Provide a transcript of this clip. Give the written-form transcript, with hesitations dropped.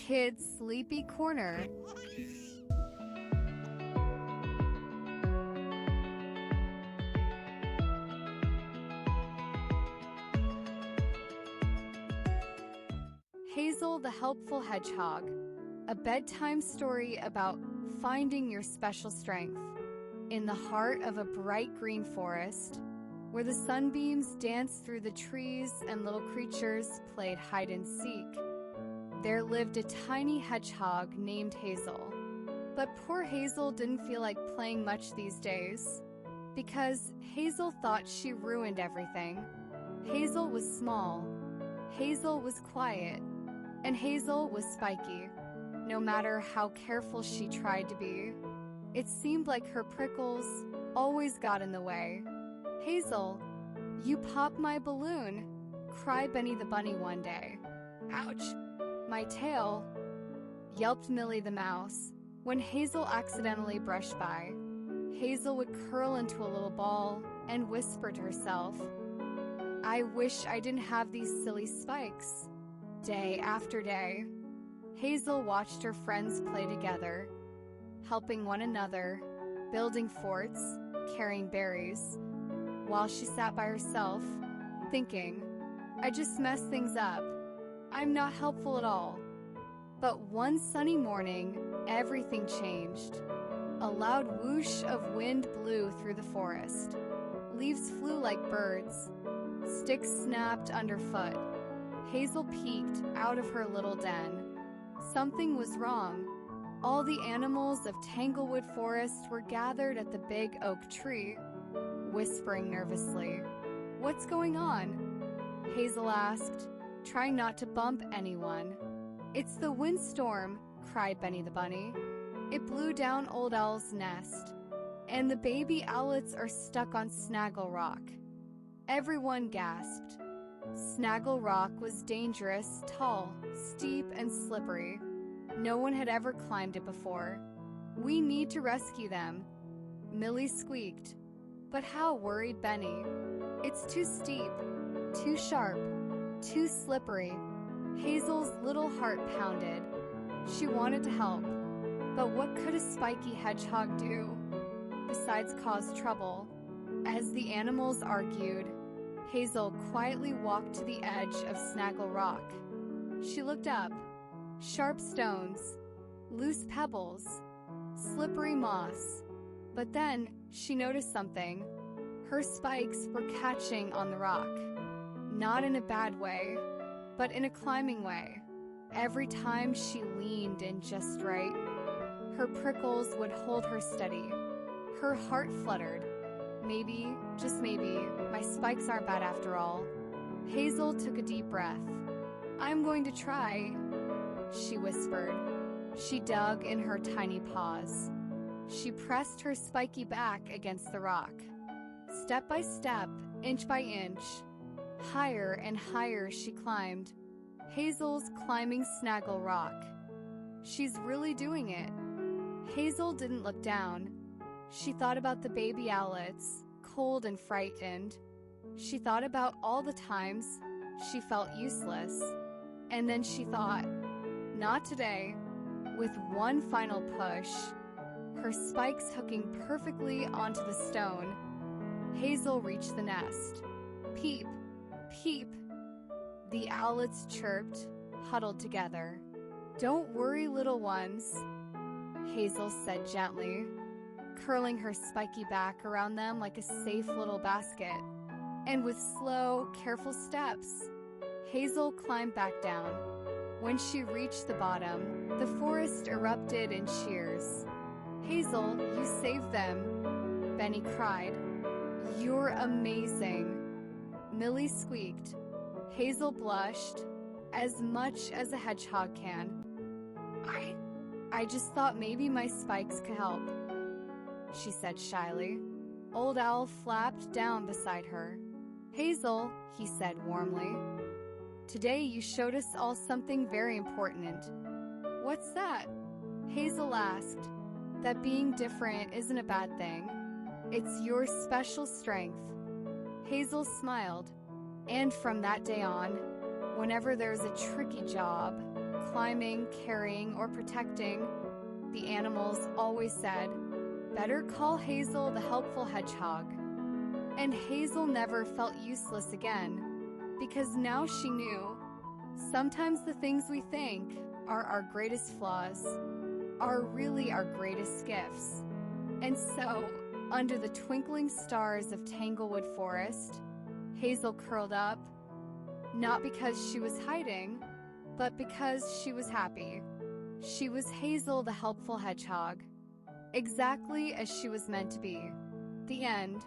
kid's sleepy corner. Hazel the Helpful Hedgehog, a bedtime story about finding your special strength. In the heart of a bright green forest, where the sunbeams danced through the trees and little creatures played hide and seek, there lived a tiny hedgehog named Hazel. But poor Hazel didn't feel like playing much these days, because Hazel thought she ruined everything. Hazel was small, Hazel was quiet, and Hazel was spiky. No matter how careful she tried to be, it seemed like her prickles always got in the way. "Hazel, you popped my balloon," cried Benny the bunny one day. "Ouch, my tail," yelped Millie the mouse when Hazel accidentally brushed by. Hazel would curl into a little ball and whisper to herself, "I wish I didn't have these silly spikes." Day after day, Hazel watched her friends play together, helping one another, building forts, carrying berries, while she sat by herself, thinking, "I just mess things up. I'm not helpful at all." But one sunny morning, everything changed. A loud whoosh of wind blew through the forest. Leaves flew like birds. Sticks snapped underfoot. Hazel peeked out of her little den. Something was wrong. All the animals of Tanglewood Forest were gathered at the big oak tree, whispering nervously. "What's going on?" Hazel asked, trying not to bump anyone. "It's the windstorm," cried Benny the bunny. "It blew down Old Owl's nest, and the baby owlets are stuck on Snaggle Rock." Everyone gasped. Snaggle Rock was dangerous, tall, steep, and slippery. No one had ever climbed it before. "We need to rescue them," Millie squeaked. "But how?" worried Benny. "It's too steep, too sharp, too slippery." Hazel's little heart pounded. She wanted to help, but what could a spiky hedgehog do besides cause trouble? As the animals argued, Hazel quietly walked to the edge of Snaggle Rock. She looked up. Sharp stones, loose pebbles, slippery moss. But then she noticed something. Her spikes were catching on the rock. Not in a bad way, but in a climbing way. Every time she leaned in just right, her prickles would hold her steady. Her heart fluttered. Maybe, just maybe, my spikes aren't bad after all. Hazel took a deep breath. "I'm going to try," she whispered. She dug in her tiny paws. She pressed her spiky back against the rock. Step by step, inch by inch, higher and higher she climbed. Hazel's climbing Snaggle Rock. She's really doing it. Hazel didn't look down. She thought about the baby owlets, cold and frightened. She thought about all the times she felt useless. And then she thought, not today. With one final push, her spikes hooking perfectly onto the stone, Hazel reached the nest. Peep, peep. The owlets chirped, huddled together. "Don't worry, little ones," Hazel said gently, curling her spiky back around them like a safe little basket. And with slow, careful steps, Hazel climbed back down. When she reached the bottom, the forest erupted in cheers. "Hazel, you saved them," Benny cried. "You're amazing," Millie squeaked. Hazel blushed, as much as a hedgehog can. I just thought maybe my spikes could help," she said shyly. Old Owl flapped down beside her. "Hazel," he said warmly, "today you showed us all something very important." "What's that?" Hazel asked. "That being different isn't a bad thing. It's your special strength." Hazel smiled. And from that day on, whenever there's a tricky job, climbing, carrying, or protecting, the animals always said, "Better call Hazel the Helpful Hedgehog." And Hazel never felt useless again, because now she knew sometimes the things we think are our greatest flaws are really our greatest gifts. And so, under the twinkling stars of Tanglewood Forest, Hazel curled up, not because she was hiding, but because she was happy. She was Hazel the Helpful Hedgehog, exactly as she was meant to be. The end.